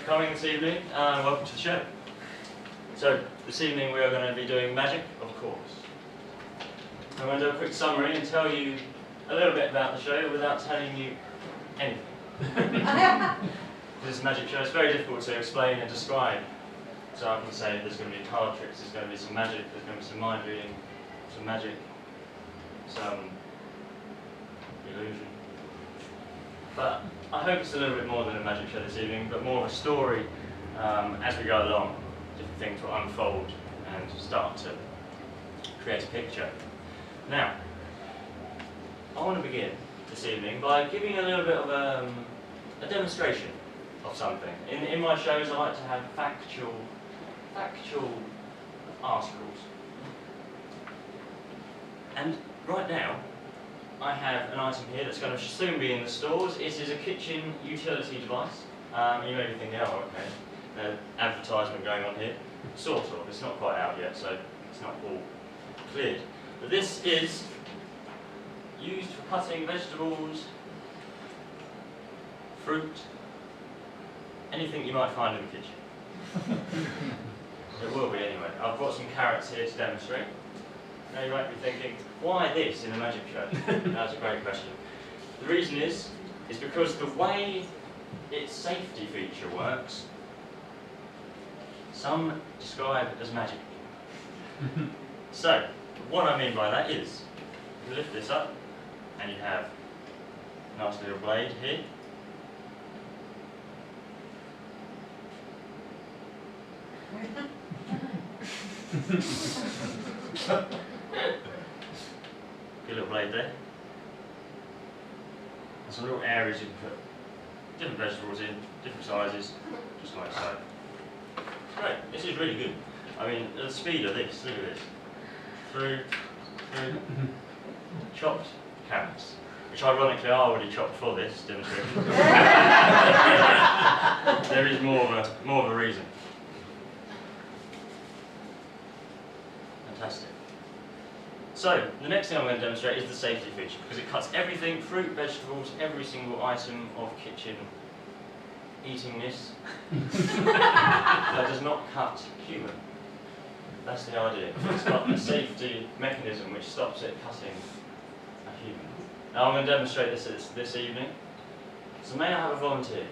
coming this evening and welcome to the show. So, this evening we are going to be doing magic, of course. I'm going to do a quick summary and tell you a little bit about the show without telling you anything. This magic show is very difficult to explain and describe. So I can say there's going to be card tricks, there's going to be some magic, there's going to be some mind reading, some magic, some illusion. But I hope it's a little bit more than a magic show this evening, but more of a story as we go along. Different things will unfold and start to create a picture. Now, I want to begin this evening by giving you a little bit of a demonstration of something. In my shows I like to have factual articles. And right now, I have an item here that's going to soon be in the stores. It is a kitchen utility device. You may be thinking, oh, okay, advertisement going on here. Sort of. It's not quite out yet, so it's not all cleared. But this is used for cutting vegetables, fruit, anything you might find in the kitchen. It will be anyway. I've brought some carrots here to demonstrate. Now you might be thinking, why this in a magic show? That's a great question. The reason is because the way its safety feature works, some describe it as magic. So, what I mean by that is, you lift this up, and you have a nice little blade here. Good little blade there. And some little areas you can put different vegetables in, different sizes, just like so. It's great. This is really good. I mean, the speed of this, look at this. Through, chopped carrots, which ironically I already chopped for this demonstration. There is more of a reason. Fantastic. So, the next thing I'm going to demonstrate is the safety feature, because it cuts everything, fruit, vegetables, every single item of kitchen eatingness that does not cut human. That's the idea. It's got a safety mechanism which stops it cutting a human. Now I'm going to demonstrate this evening. So may I have a volunteer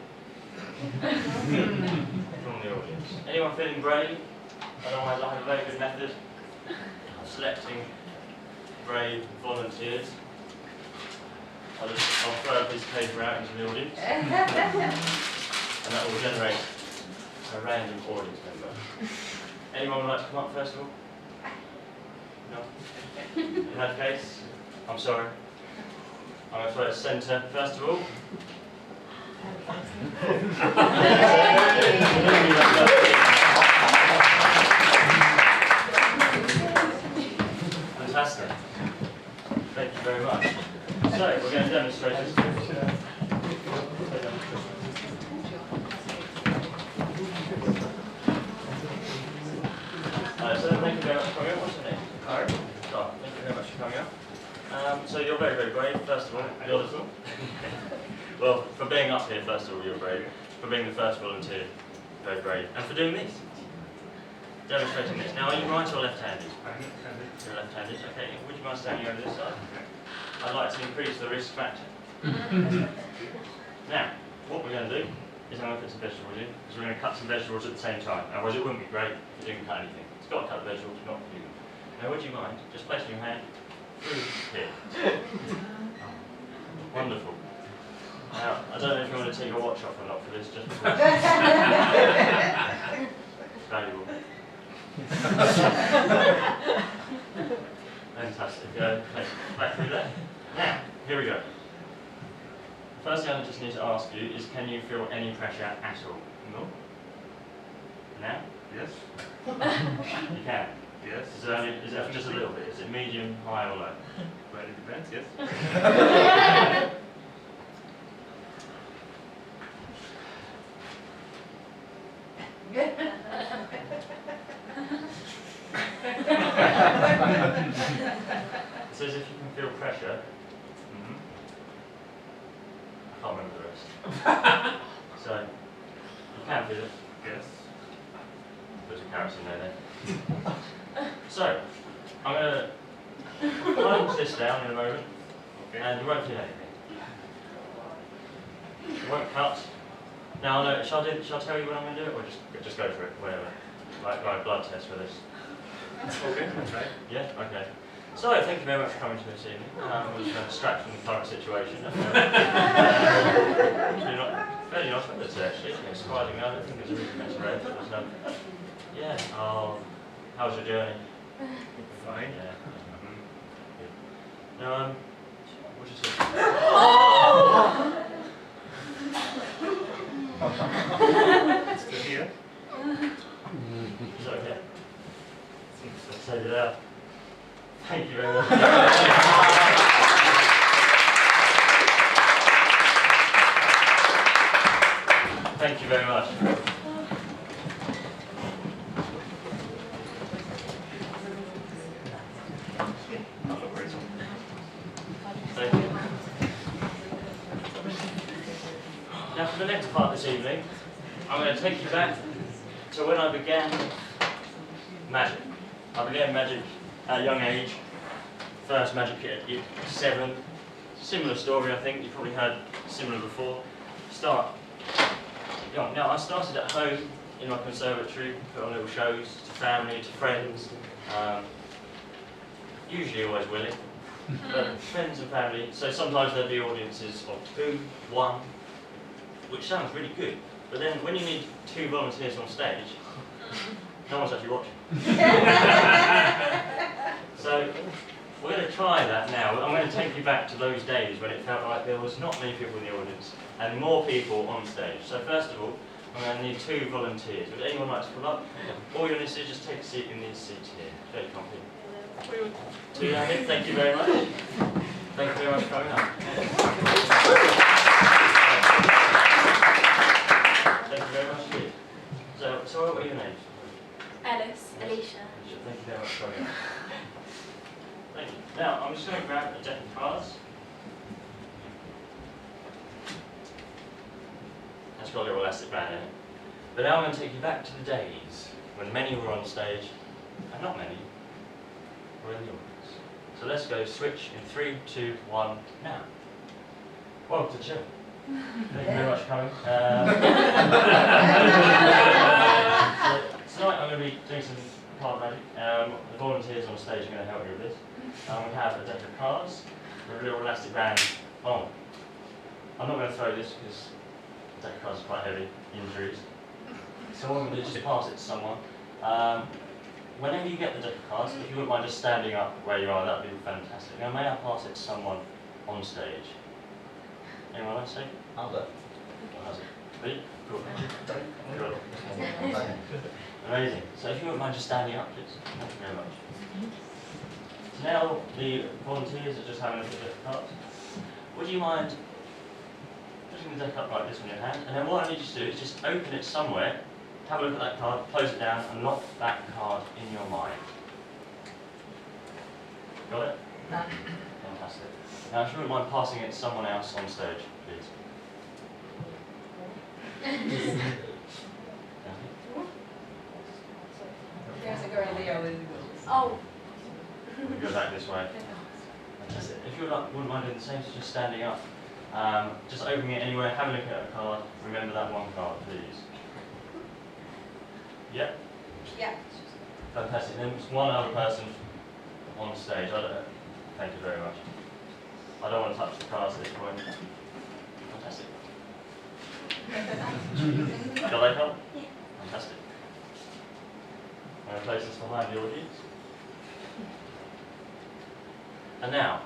from the audience? Anyone feeling brave? Otherwise I have a very good method of selecting brave volunteers. I'll throw a piece of paper out into the audience, and that will generate a random audience member. Anyone would like to come up first of all? No? In that case, I'm sorry. I'm going to throw it centre first of all. Fantastic. Thank you very much. So, we're going to demonstrate this. So thank you very much for coming up. What's your name? Aaron. Oh, thank you very much for coming up. So you're very, very brave, first of all. You're little. Well, for being up here, first of all, you're brave. For being the first volunteer, very brave. And for doing this. Demonstrating this. Now, are you right or left-handed? You're left-handed. Okay. Would you mind standing over this side? I'd like to increase the risk factor. Now, what we're going to do is I'm going to put some vegetables in, because we're going to cut some vegetables at the same time. Otherwise, it wouldn't be great if you didn't cut anything. It's got to cut the vegetables, not the human. Now, would you mind just placing your hand through here? Wonderful. Now, I don't know if you want to take your watch off or not for this, just because it's valuable. Fantastic. Okay, back through there. Now, here we go. First thing I just need to ask you is, can you feel any pressure at all? No? Now? Yes. You can? Yes. Is that just a little bit? Is it medium, high or low? Well, it depends, yes. It says if you can feel pressure. I can't remember the rest. So, you can feel it. Yes. Put some carrots in there then. So, I'm going to plunge this down in a moment, Okay. and you won't feel anything. It won't cut. Now, no, shall I tell you when I'm going to do it, or just go for it, whatever? Like a blood test for this. Okay, that's right. Yeah? Okay. So, thank you very much for coming to this evening. It was a distract from the current situation. Fairly nice weather today, actually. It's surprising. I don't think it was a really nice rain. Yeah. Oh, how was your journey? Fine. Yeah. Good. Now, what did you say? Still here? It's okay. Let's send it out. Thank you very much. Thank you very much. Thank you. Now for the next part this evening, I'm going to take you back to when I began magic. I began magic at a young age. First magic kit at 7. Similar story, I think. You've probably heard similar before. Start young. Now, I started at home in my conservatory, put on little shows to family, to friends. Usually always willing, but friends and family. So sometimes there'd be audiences of 2, 1, which sounds really good. But then when you need 2 volunteers on stage, no one's actually watching. So we're going to try that now. I'm going to take you back to those days when it felt like there was not many people in the audience and more people on stage. So first of all, I'm going to need 2 volunteers. Would anyone like to come up? All you're going to do is just take a seat in these seats here. Very comfy. 2 down here. Thank you very much. Thank you very much for coming up. Thank you very much indeed. So what are your names? Alice, Alicia. Thank you very much for coming up. Thank you. Now, I'm just going to grab a deck of cards. That's got a little elastic band in it. But now I'm going to take you back to the days when many were on stage, and not many were in the audience. So let's go switch in 3, 2, 1, now. Welcome to the show. Thank you very much for coming. So tonight I'm going to be doing some card magic. The volunteers on stage are going to help me with this. We have a deck of cards with a little elastic band on. I'm not going to throw this because the deck of cards is quite heavy, injuries. So what I'm going to do is just pass it to someone. Whenever you get the deck of cards, if you wouldn't mind just standing up where you are, that would be fantastic. Now may I pass it to someone on stage? Anyone else say? I'll go. Ready? Cool. Cool. Amazing. So if you wouldn't mind just standing up, please. Thank you very much. So now the volunteers are just having a look at the deck of cards. Would you mind putting the deck up like this on your hand? And then what I need you to do is just open it somewhere, have a look at that card, close it down, and lock that card in your mind. Got it? Fantastic. Now, if you wouldn't mind passing it to someone else on stage, please. There's a girl there with the girls. Oh. We go back this way. Fantastic. If you wouldn't mind doing the same, so just standing up, just opening it anywhere, have a look at a card, remember that one card, please. Yep. Yeah. Fantastic. Then there's one other person on stage. Thank you very much. I don't want to touch the cards at this point. Fantastic. Shall they help? Yeah. Fantastic. I'm going to place this behind the audience. And now,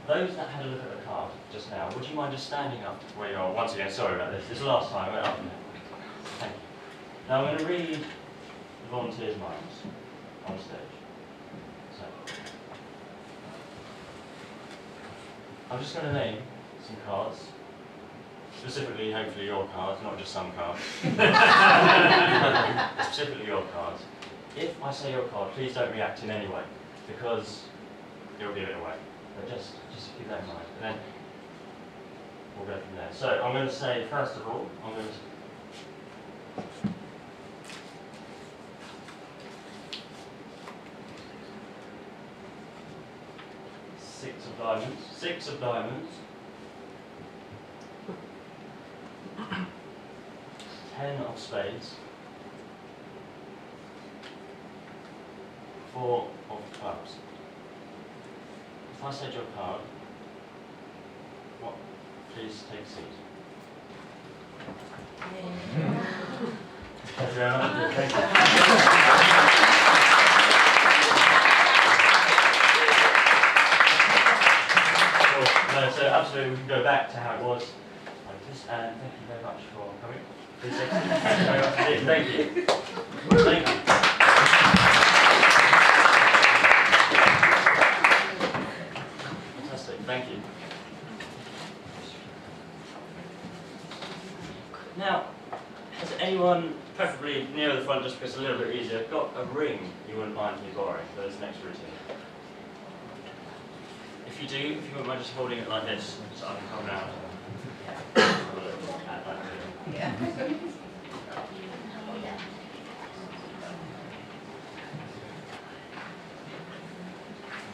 those that had a look at the card just now, would you mind just standing up where you are? Once again, sorry about this. This is the last time I went up there. Thank you. Now I'm going to read the volunteers' minds on stage. So, I'm just going to name some cards. Specifically, hopefully your cards, not just some cards. Specifically your cards. If I say your card, please don't react in any way, because it'll give it away. But just keep that in mind. And then we'll go from there. So I'm going to say, first of all, I'm going to Six of diamonds. Six of diamonds. 10 of spades. 4 of clubs. If I said your card, what? Please take a seat. Thank you very much. Thank you. No, so absolutely, we can go back to how it was like this, and thank you very much for coming. Please take a seat. Thank you very much indeed. Thank you. Thank you. Fantastic. Thank you. Now, has anyone, preferably near the front, just because it's a little bit easier, got a ring you wouldn't mind me borrowing for this next routine? If you do, if you wouldn't mind just holding it like this, so I can come round. Have a look at that ring. Yeah.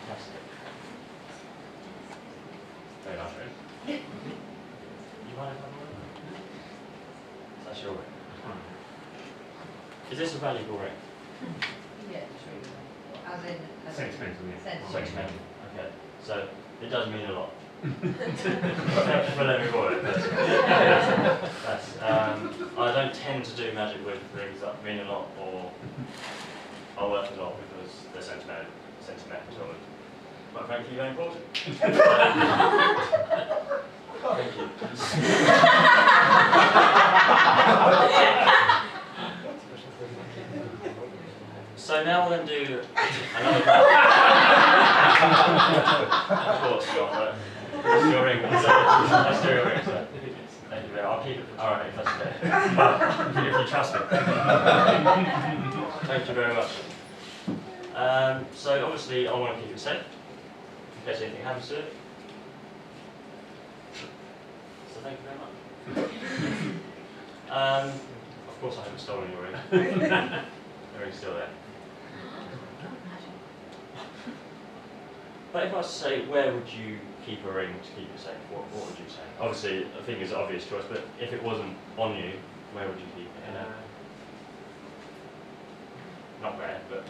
Fantastic. Very nice ring. You mind if I hold it? That's your ring. Is this a valuable ring? Yeah, true. As in, Sentimental, yeah. Sentimental. Okay. So it does mean a lot. Thank you for letting me borrow it. I don't tend to do magic with rings that mean a lot or are worth a lot because they're sentimental. But frankly, very important. Thank you. So now we're going to do another round. Of course, John. That's your ring. That's your ring, sir. Thank you very much. I'll keep it for tomorrow if that's okay. If you trust me. Thank you very much. So obviously I want to keep it safe in case anything happens to it. So thank you very much. Of course I haven't stolen your ring. The ring's still there. But if I was to say, where would you keep a ring to keep it safe? What would you say? Obviously, I think it's an obvious choice, but if it wasn't on you, where would you keep it? Not where, but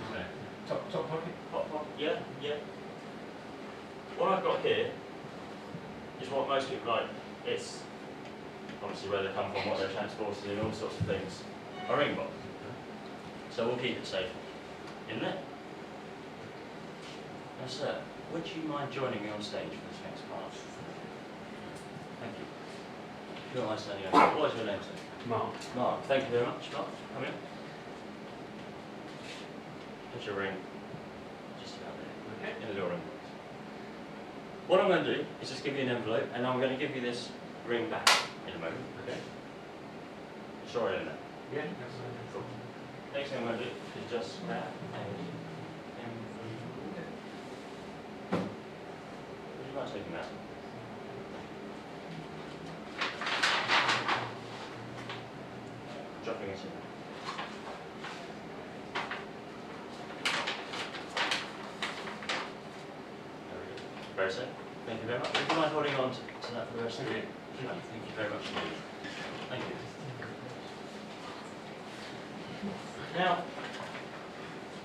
Top pocket? top pocket. Yeah, yeah. What I've got here is what most people like. It's obviously where they come from, what they're transported in, all sorts of things. A ring box. So we'll keep it safe in there. Now, sir, would you mind joining me on stage for this next part? Thank you. If you don't mind standing over. What is your name, sir? Mark. Mark. Thank you very much, Mark. Come in. Put your ring just about there. Okay. In a little ring box. What I'm going to do is just give you an envelope, and I'm going to give you this ring back in a moment. Okay. Sorry, Linda. Yeah. Cool. Next thing I'm going to do is just grab a envelope. Would you mind taking that? Dropping it in. Very safe. Thank you very much. Would you mind holding on to that for the rest of the day? Thank you very much indeed. Thank you. Now,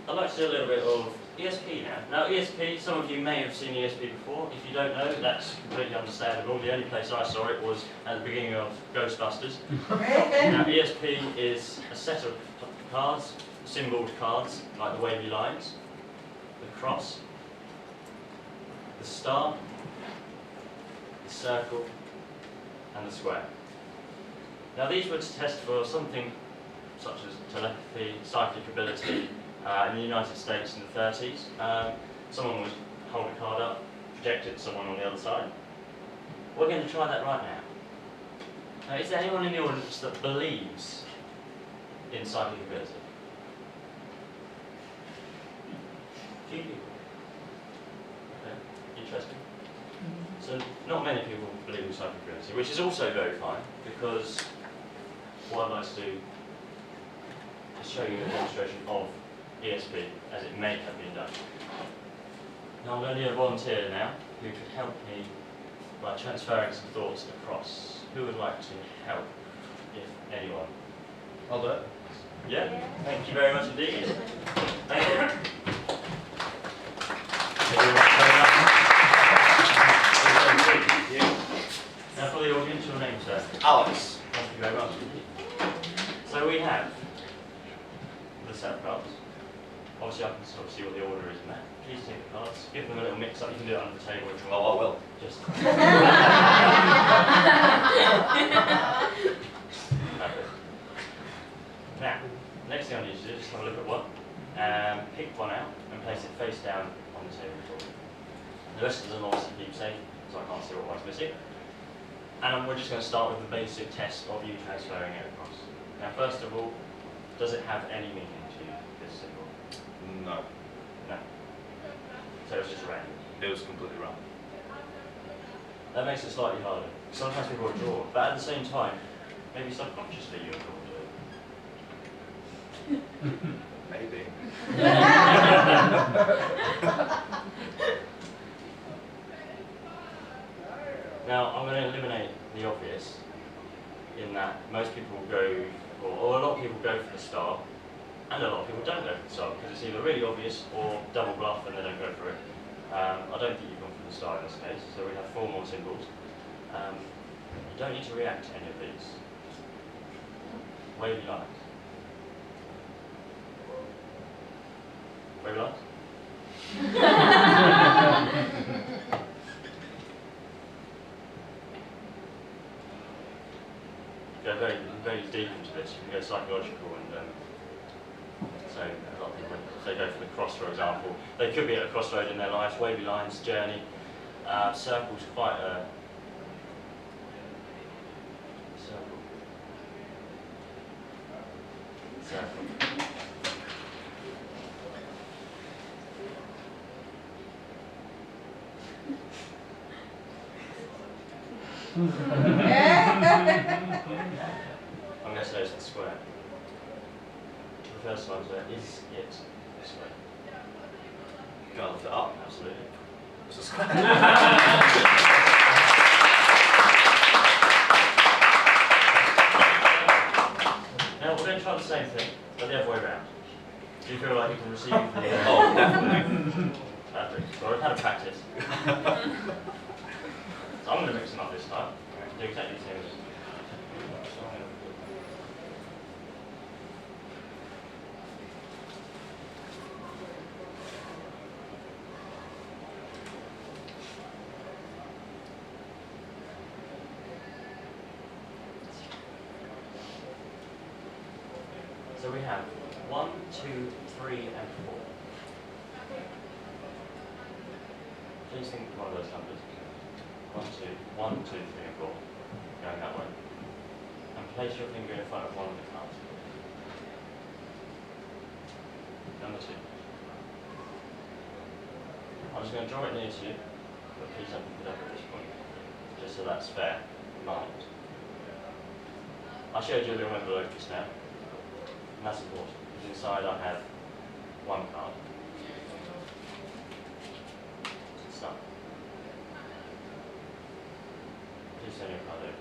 I'd like to do a little bit of ESP now. Now, ESP, some of you may have seen ESP before. If you don't know, that's completely understandable. The only place I saw it was at the beginning of Ghostbusters. Now, ESP is a set of cards, symboled cards, like the wavy lines, the cross, the star, the circle, and the square. Now, these were to test for something such as telepathy, psychic ability. In the United States in the 30s, someone would hold a card up, project it to someone on the other side. We're going to try that right now. Now, is there anyone in the audience that believes in psychic ability? A few people. Okay, interesting. So, not many people believe in psychic ability, which is also very fine, because what I'd like to do show you a demonstration of ESP as it may have been done. Now I'm going to need a volunteer now who could help me by transferring some thoughts across. Who would like to help, if anyone? I'll do it. Yeah, thank you very much indeed. Thank you. Now for the audience, your name, sir. Alex. Thank you very much. So we have the set of cards. Obviously I can sort of see what the order is in that. Please take the cards, give them a little mix up. You can do it under the table if you want. Oh, I will. Just. Perfect. Now, next thing I need you to do is just have a look at one, pick one out and place it face down on the table for me. The rest of them obviously keep safe, so I can't see what one's missing. And we're just going to start with the basic test of you transferring it across. Now, first of all, does it have any meaning to you, this symbol? No, No. So it's just random. it was completely wrong. That makes it slightly harder. Sometimes people are drawn, but at the same time, maybe subconsciously you're drawn to it. Maybe. Now, I'm going to eliminate the obvious in that most people will go, or a lot of people go for the star, and a lot of people don't go for the star because it's either really obvious or double bluff and they don't go for it. I don't think you've gone for the star in this case, so we have 4 more symbols. You don't need to react to any of these. Wave your lines. Wave your lines. Go very deep into this. You can go psychological, and so a lot of people, if they go for the cross, for example, they could be at a crossroad in their life. Wavy lines, journey, circles, quite a circle. Circle. I'm going to say it's the square. The first one's there. Is it this way? Can I lift it up? Absolutely. It's a square. Now we're going to try the same thing, but the other way around. Do you feel like you can receive the Oh, definitely. Perfect. Well, we've had a practice. So I'm going to mix them up this time. Do exactly the same. So we have 1, 2, 3, and 4. Please think of one of those numbers. 1, 2, 3, and 4. Going that way. And place your finger in front of one of the cards. Number 2. I'm just going to draw it near to you, but please don't pick it up at this point, just so that's fair in mind. I showed you a little envelope just now. And that's important, because inside I have 1 card. Start. Please turn your card over.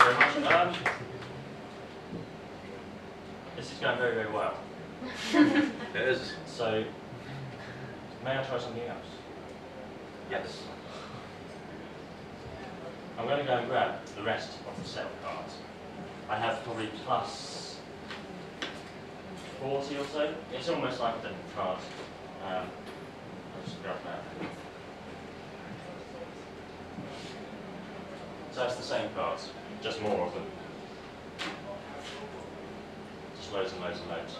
Thank you very much. This is going very, very well. It is. So, may I try something else? Yes. I'm going to go and grab the rest of the set of cards. I have probably plus 40 or so. It's almost like different cards. I'll just grab that. So it's the same cards, just more of them. Just loads and loads and loads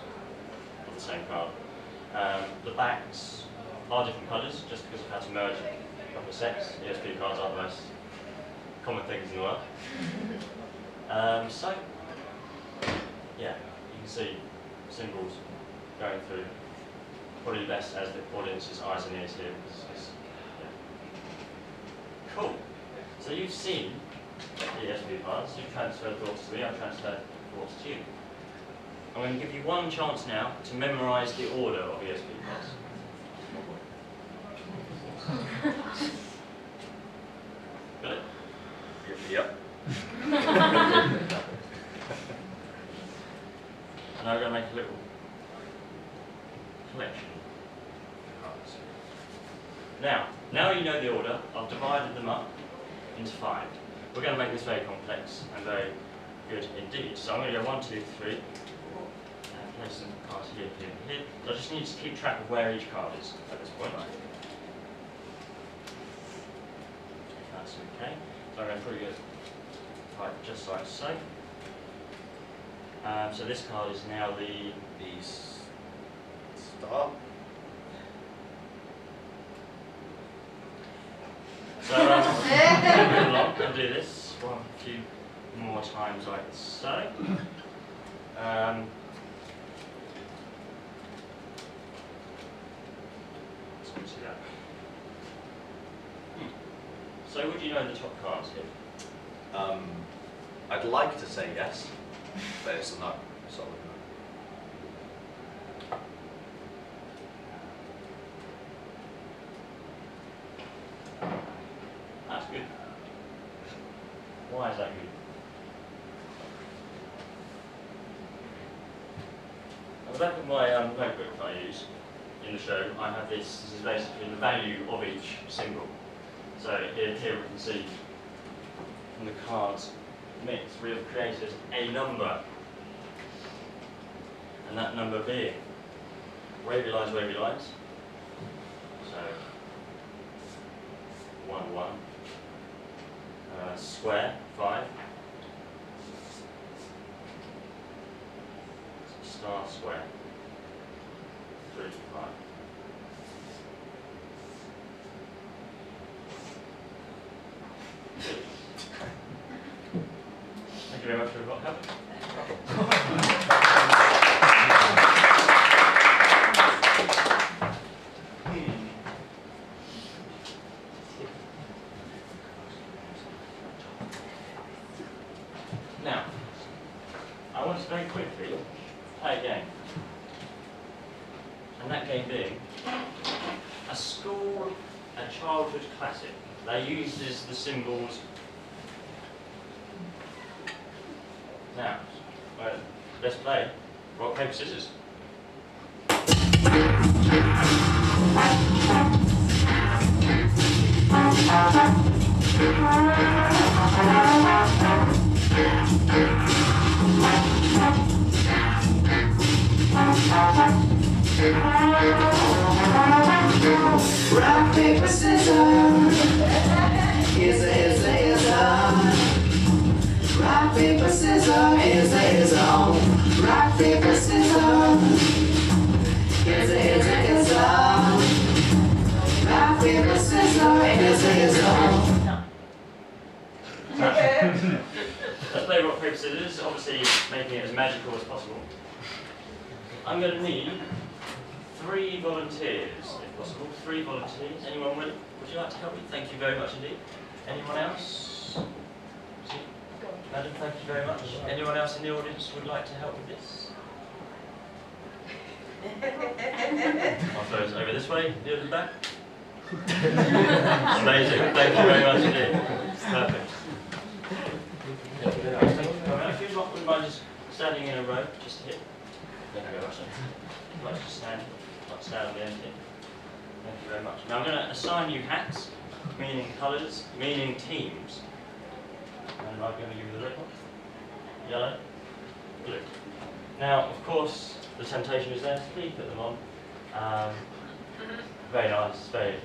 of the same card. The backs are different colours, just because I've had to merge a couple of sets. ESP cards are the most common things in the world. So, yeah, you can see symbols going through. Probably best as the audience's eyes and ears here, because it's Cool. So you've seen the ESP cards, you've transferred thoughts to me, I've transferred thoughts to you. I'm going to give you one chance now to memorise the order of ESP cards. Got it? Yep. And I'm going to make a little collection of cards. Now you know the order, I've divided them up into 5. We're going to make this very complex and very good indeed. So I'm going to go 1, 2, 3, and place some cards here, here, and here. So I just need to keep track of where each card is at this point. That's okay. So I'm going to put it right just like so. So this card is now the Star. So moving along, I'll do this a few more times like so. Let's see that. So would you know the top cards here? I'd like to say yes, but it's a no. Solid no. That's good. Why is that good? At the back of my notebook that I use in the show, I have this. This is basically the value of each symbol. So here we can see from the cards mix, we have created a number. And that number being wavy lines, So 1, 1. Square, 5. Star square, 3, 5. Good. Thank you very much for your help. Now, I want to very quickly play a game. And that game being a childhood classic. They uses the symbols. Now, let's play rock, paper, scissors. Rock, paper, scissors. Is rock, paper, scissors. Is rock, paper, scissors. Is rock, paper, scissors. Let's play rock, paper, scissors, obviously making it as magical as possible. I'm going to need 3 volunteers, if possible. 3 volunteers. Anyone would you like to help me? Thank you very much indeed. Anyone else? Madam, thank you very much. Anyone else in the audience would like to help with this? I'll throw it over this way, near the back. Amazing. Thank you very much indeed. Perfect. Thank you very much. Thank you very much. If you wouldn't mind just standing in a row, just hit. Thank you very much. Let's just stand on the end here. Thank you very much. Now I'm going to assign you hats, meaning colours, meaning teams. And I'm going to give you the red one. Yellow, blue. Now, of course, the temptation is there to please put them on. Very nice, very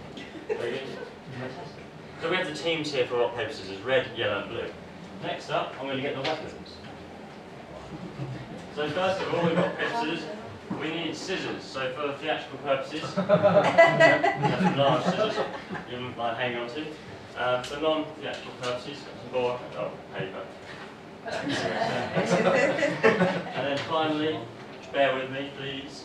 good. Fantastic. So we have the teams here for rock, paper, scissors, red, yellow and blue. Next up, I'm going to get the weapons. So first of all, we've got paper, scissors. We need scissors. So for theatrical purposes, that's some large scissors you might hang on to. For non-theatrical purposes, some more paper. And then finally, bear with me, please.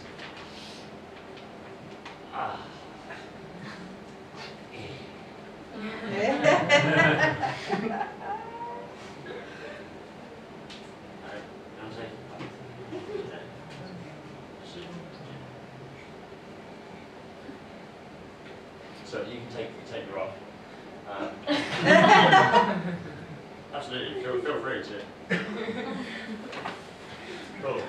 absolutely. Feel free to. Cool.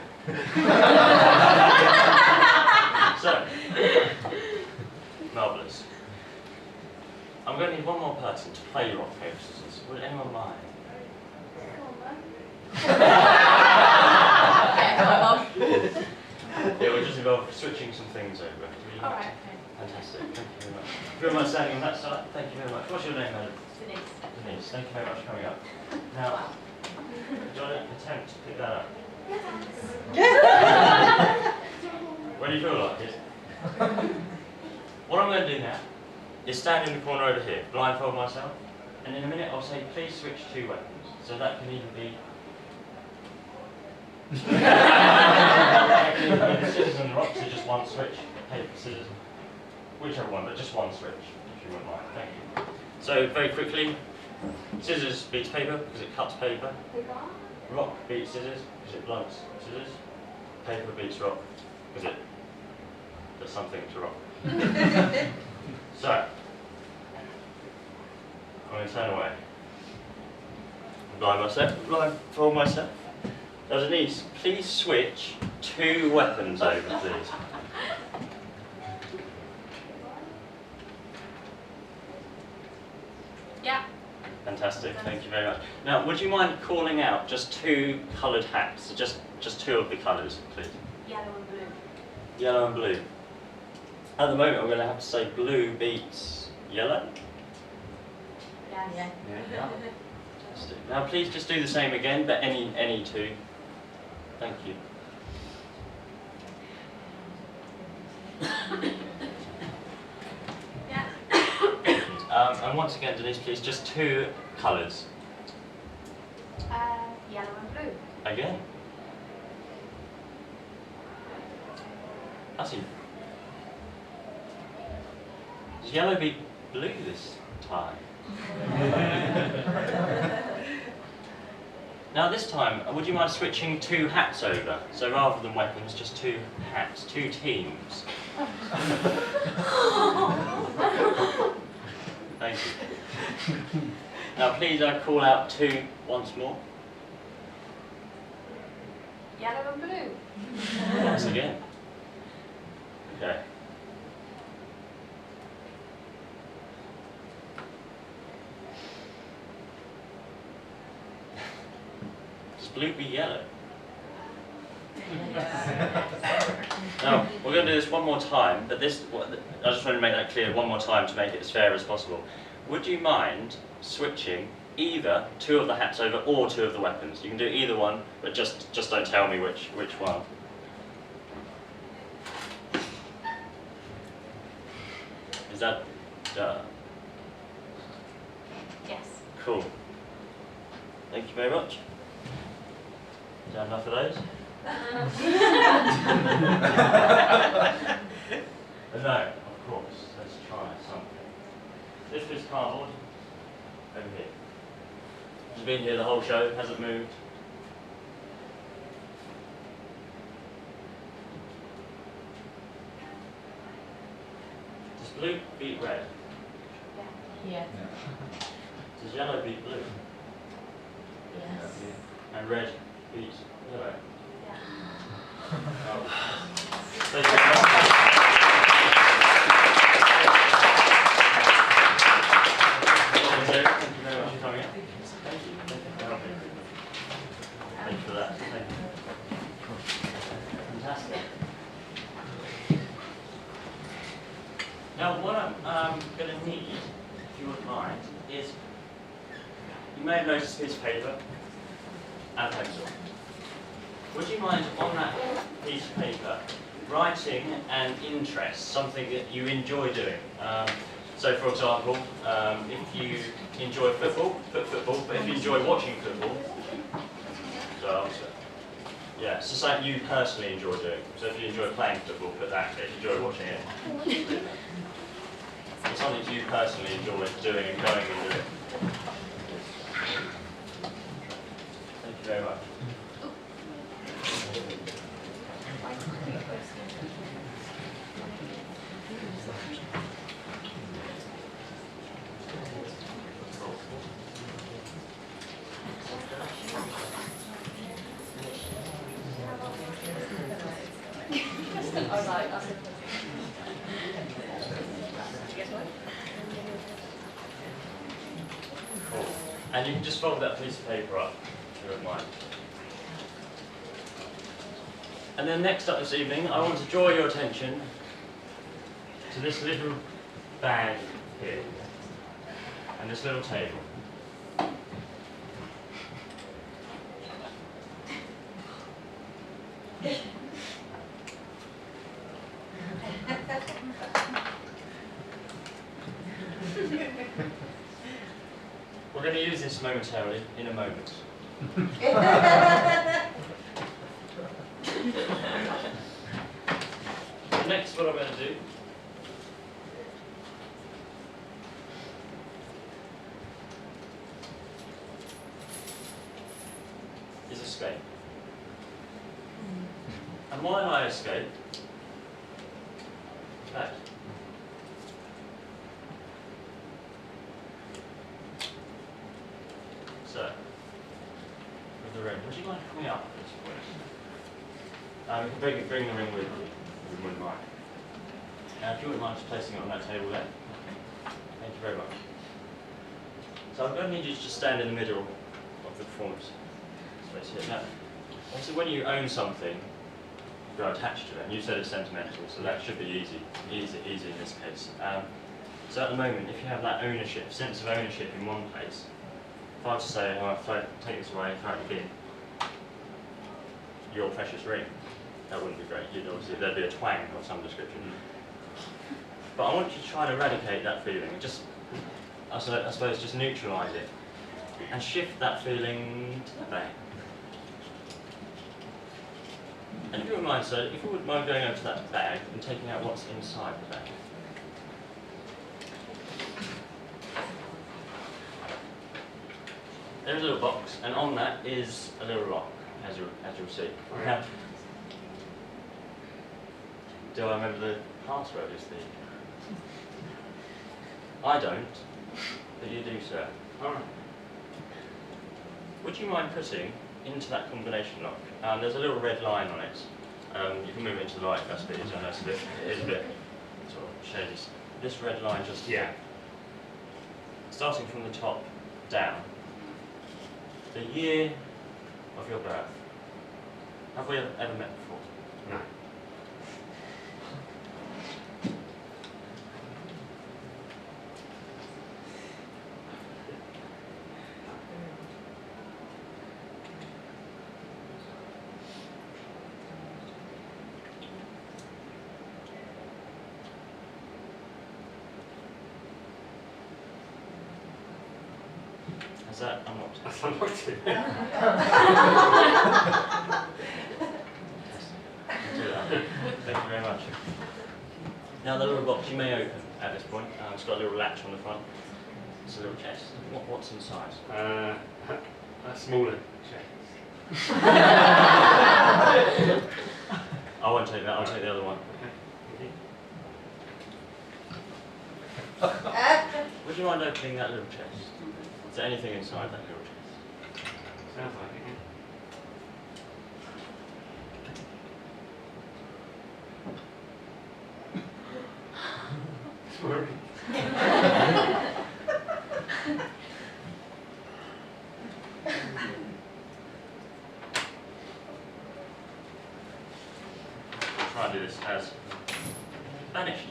So, marvellous. I'm going to need one more person to play rock, paper, scissors. Would anyone mind? It will just involve switching some things over. Really Alright. Fantastic. Thank you very much. Everyone standing on that side, thank you very much. What's your name, madam? Denise. Denise. Thank you very much for coming up. Now, do you want to attempt to pick that up? When you feel like it. What I'm going to do now is stand in the corner over here, blindfold myself, and in a minute I'll say, please switch 2 weapons. So that can either be the scissors and the rock, so just one switch, paper, scissors, whichever one, but just one switch, if you wouldn't mind. Thank you. So very quickly, scissors beats paper because it cuts paper. Rock beats scissors because it blunts scissors. Paper beats rock because it does something to rock. So, I'm going to turn away. Blindfold myself. Now Denise, please switch 2 weapons over, please. Yeah. Fantastic, thank you very much. Now, would you mind calling out just 2 coloured hats, just 2 of the colours, please? Yellow and blue. Yellow and blue. At the moment, I'm going to have to say blue beats yellow. Yes. Yeah. Fantastic. Now, please just do the same again, but any 2. Thank you. Yeah. And once again, Denise, please, just 2 colours. Yellow and blue. Again. I see. Does yellow beat blue this time? Now this time, would you mind switching 2 hats over? So rather than weapons, just 2 hats, 2 teams. Thank you. Now please call out 2 once more. Yellow and blue. Once again. Okay. Does blue beat yellow? Now, we're going to do this one more time, but I just want to make that clear one more time to make it as fair as possible. Would you mind switching either 2 of the hats over or 2 of the weapons? You can do either one, but just don't tell me which one. Is that Yes. cool? Thank you very much. Is that enough of those? No, of course. Let's try something. This is cardboard over here. It's been here the whole show, hasn't moved. Does blue beat red? Yeah. Does yellow beat blue? Yes. And red beats yellow? Yeah. Oh. Thank you very much. Thank you very much for coming up. Thank you. Thank you for helping. Thank you for that. Thank you. Fantastic. Now, what I'm going to need, if you wouldn't mind, is you may have noticed a piece of paper and a pencil. Would you mind on that piece of paper writing an interest, something that you enjoy doing? So, for example, if you enjoy football, put football, but if you enjoy watching football, so answer. Yeah, so something you personally enjoy doing. So if you enjoy playing football, put that. If you enjoy watching it, it's something you personally enjoy doing and going and doing. Thank you very much. And you can just fold that piece of paper up, if you don't mind. And then next up this evening, I want to draw your attention to this little bag here, and this little table. We're going to use this momentarily in a moment. Next, what I'm going to do is escape. And why I escape? That. So, with the ring, would you mind coming up at this point? You can bring the ring with you, if you wouldn't mind. If you wouldn't mind just placing it on that table there. Thank you very much. So I'm going to need you to just stand in the middle of the performance space here. Now, obviously when you own something, you're attached to it, and you said it's sentimental, so that should be easy in this case. So at the moment, if you have that ownership, sense of ownership in one place, if I was to say, oh, if I take this away, throw it in the bin, your precious ring, that wouldn't be great. You'd obviously, there'd be a twang of some description. But I want you to try and eradicate that feeling, just, I suppose, just neutralise it, and shift that feeling to the bag. And if you wouldn't mind, sir, if you wouldn't mind going over to that bag and taking out what's inside the bag. There's a little box, and on that is a little rock, as you'll see. Now, do I remember the password, is the... I don't, but you do, sir. Alright. Would you mind putting into that combination lock? There's a little red line on it. You can move it into the light, that's a bit easier. I know it is a bit sort of shady. This red line just here, starting from the top down. The year of your birth. Have we ever met before? No. Is that unlocked? That's unlocked it. Do that. Thank you very much. Now the little box you may open at this point. It's got a little latch on the front. It's a little chest. What's inside? A smaller chest. I won't take that. I'll take the other one. Would you mind opening that little chest? Is there anything inside that little chest? Sounds like it, It's working. I'll try and do this as vanished.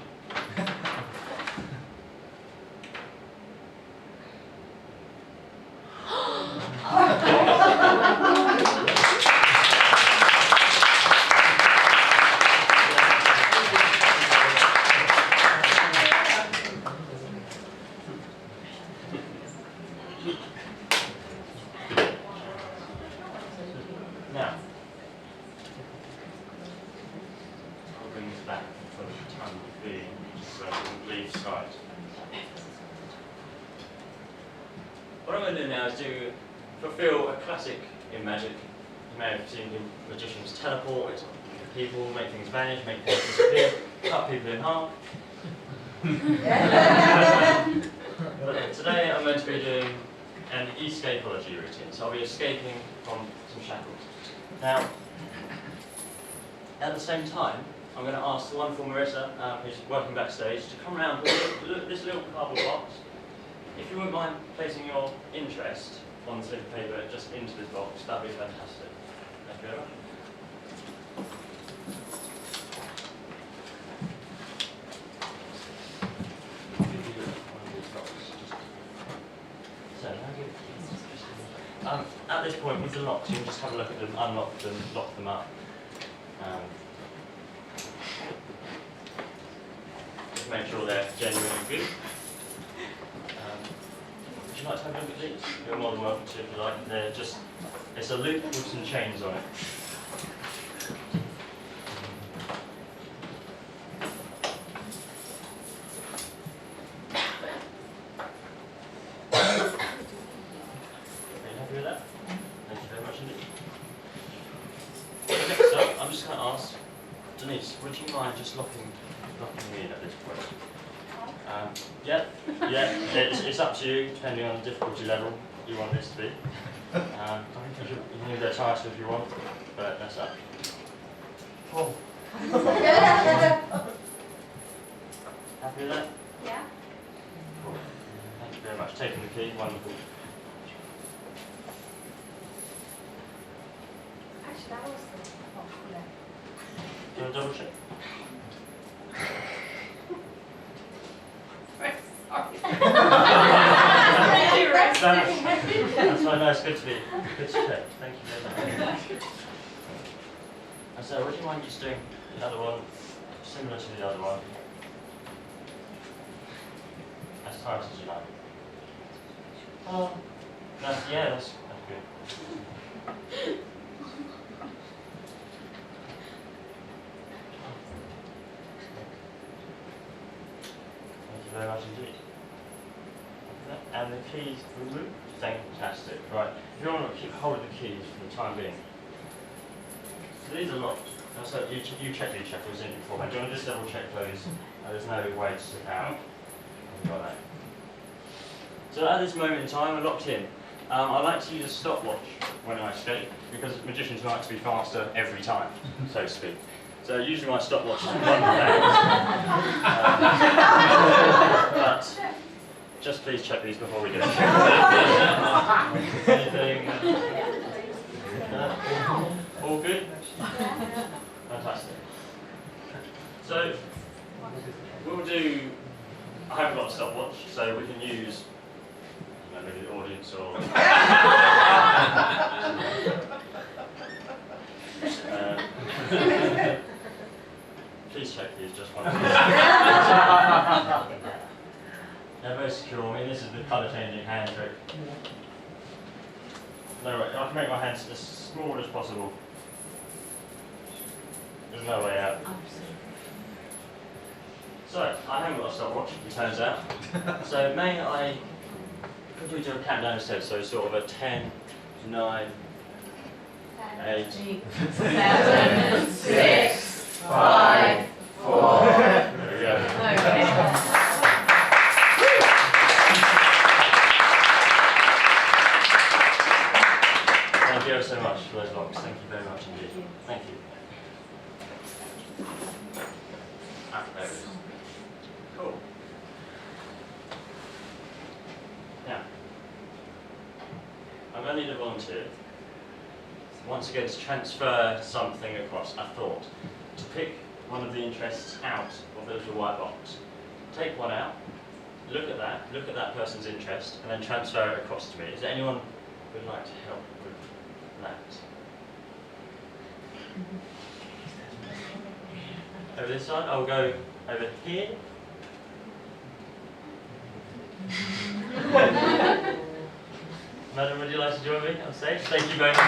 Now, I'll bring this back for the time being, so I can leave sight. What I'm going to do now is to fulfill a classic in magic. You may have seen magicians teleport people, make things vanish, make things disappear, cut people in half. But today I'm going to be doing an escapology routine, so I'll be escaping from some shackles. Now, at the same time, I'm going to ask the wonderful Marissa, who's working backstage, to come around with this little cardboard box. If you wouldn't mind placing your interest on the slip of paper just into this box, that'd be fantastic. Thank you very much. So, at this point with the locks, you can just have a look at them, unlock them, lock them up. Just make sure they're genuinely good. Would you like to have a look at these? You're more than welcome to if you like. They're just, it's a loop with some chains on it. Are you happy with that? Thank you very much indeed. Okay, so I'm just going to ask Denise, would you mind just locking me in at this point? Yeah, it's up to you, depending on the difficulty level you want this to be. You can leave that title if you want, but that's up. Oh. Happy with that? Yeah. Cool. Thank you very much. Taking the key, wonderful. Actually, that was the Do you want to double check? That's why no, it's good to check. Thank you very much. And so, would you mind just doing the other one, similar to the other one, as tight as you like? That's good. Thank you very much indeed. And the keys removed. Fantastic. Right. If you want to keep hold of the keys for the time being. So these are locked. So you check these checkers in beforehand. Do you want to just double check those? There's no way to slip out. I've got that. So at this moment in time, we're locked in. I like to use a stopwatch when I skate because magicians like to be faster every time, so to speak. So usually my stopwatch is 1 pound. But just please check these before we do. Anything? All good? Fantastic. So we'll do. I haven't got a stopwatch, so we can use maybe the audience or. Please check these just once. They're very secure. I mean, this is the colour changing hand trick. No way. I can make my hands as small as possible. There's no way out. So, I haven't got a stopwatch, it turns out. So, could we do a countdown instead? So, sort of a 10, 9, 8, 7, 6, 5, 4. There we go. Okay. Thank you so much for those locks. Thank you very much indeed. Thank you. There it is. Cool. Now, I'm going to need a volunteer, once again, to transfer something across, a thought, to pick one of the interests out of the little white box. Take one out, look at that person's interest, and then transfer it across to me. Is there anyone who would like to help with that? Over this side, I'll go over here. Madam, would you like to join me on stage? Thank you very much.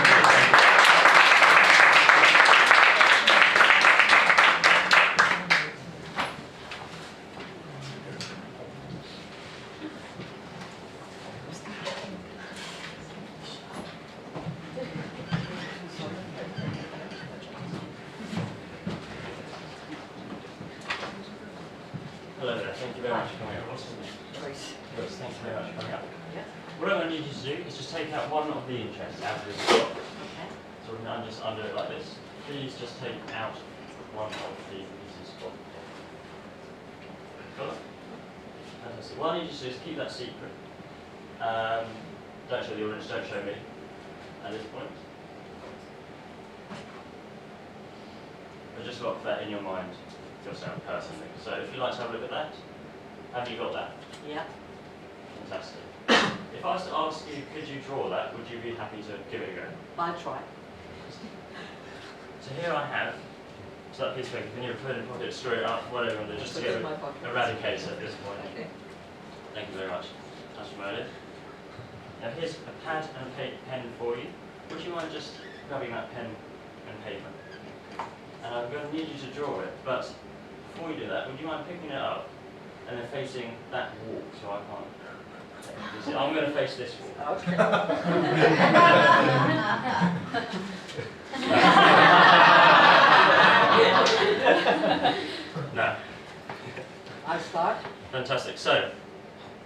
Hello there, thank you very much for coming up. What's your name? Grace. Grace, thank you very much for coming up. What I'm going to need you to do is just take out one of the interests out of this block. So we can just undo it like this. Please just take out one of the pieces of colour. Fantastic. What I need you to do is keep that secret. Don't show the audience, don't show me at this point. But just lock that in your mind yourself personally. So if you'd like to have a look at that, have you got that? Yeah. Fantastic. If I was to ask you, could you draw that, would you be happy to give it a go? I'll try. So here I have, so that piece of paper, can you put it in your pocket, screw it up, whatever you want to do, just to Put it get in my pocket. eradicate it at this point. Okay. Thank you very much. That's from earlier. Now here's a pad and a pen for you. Would you mind just grabbing that pen and paper? And I'm going to need you to draw it, but before you do that, would you mind picking it up and then facing that wall so I can't... See, I'm going to face this wall. Okay. Now, I'll start. fantastic. So,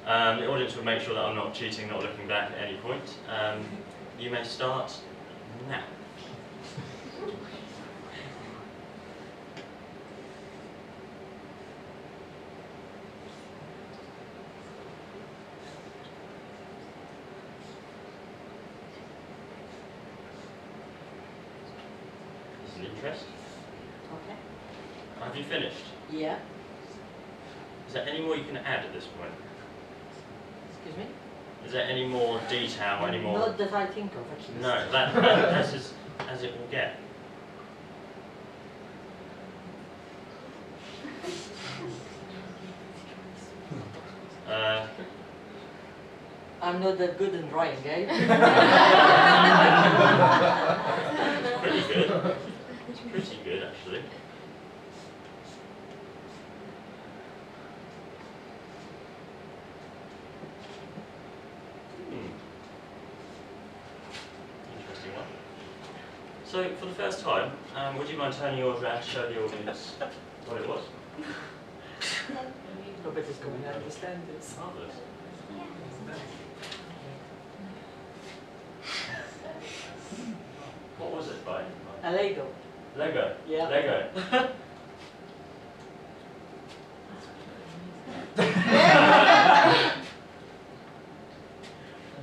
the audience will make sure that I'm not cheating, not looking back at any point. You may start now. This is an interest. Okay. Have you finished? Yeah. Is there any more you can add at this point? Excuse me? Is there any more detail, any more? Not that I think of, actually. No, that's as it will get. I'm not that good in drawing, eh? Pretty good. It's pretty good, actually. Interesting one. So, for the first time, would you mind turning yours around to show the audience what it was? Nobody's going to understand this. Marvellous. What was it by? A Lego. Lego. Yeah. Lego. Thank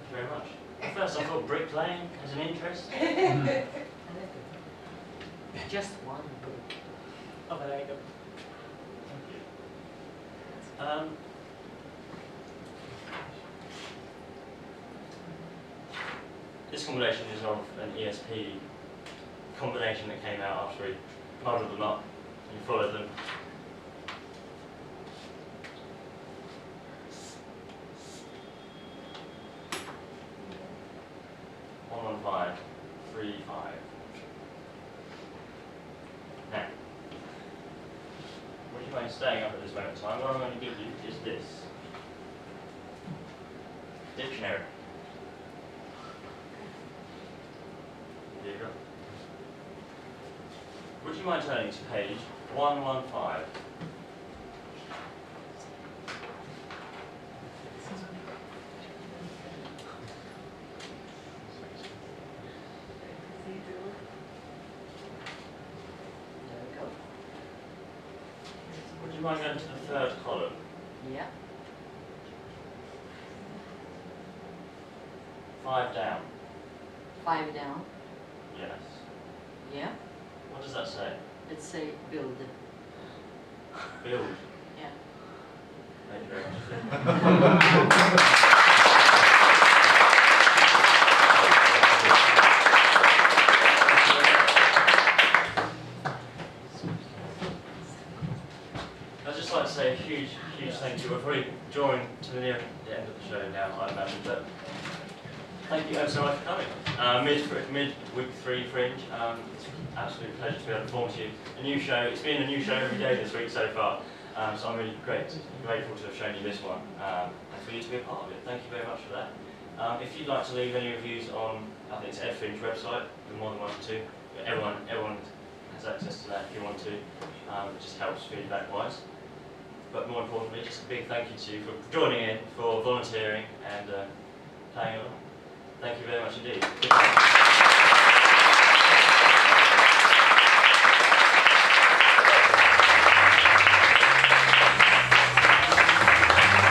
you very much. At first I thought bricklaying as an interest. Just one book of a Lego. Thank you. This combination is of an ESP combination that came out after we muddled them up and followed them. One, 1, 5, 3, 5. Now, would you mind staying up at this moment in time? What I'm going to give you is this dictionary. Here you go. Would you mind turning to page 115? There we go. Would you mind going to the third column? Yeah. 5 down. 5 down. Yes. Yeah. What does that say? Let's say build. Build. Yeah. Thank you very much. I'd just like to say a huge thank you. We're probably drawing to the end of the show now, I imagine, but thank you ever so much for coming. Mid-week 3 Fringe, it's an absolute pleasure to be able to perform to you. A new show, it's been a new show every day this week so far, so I'm really grateful to have shown you this one, and for you to be a part of it. Thank you very much for that. If you'd like to leave any reviews on, I think it's Ed Fringe website, you're more than welcome to. Everyone has access to that if you want to. It just helps feedback-wise. But more importantly, just a big thank you to you for joining in, for volunteering and playing along. Thank you very much indeed. Goodbye.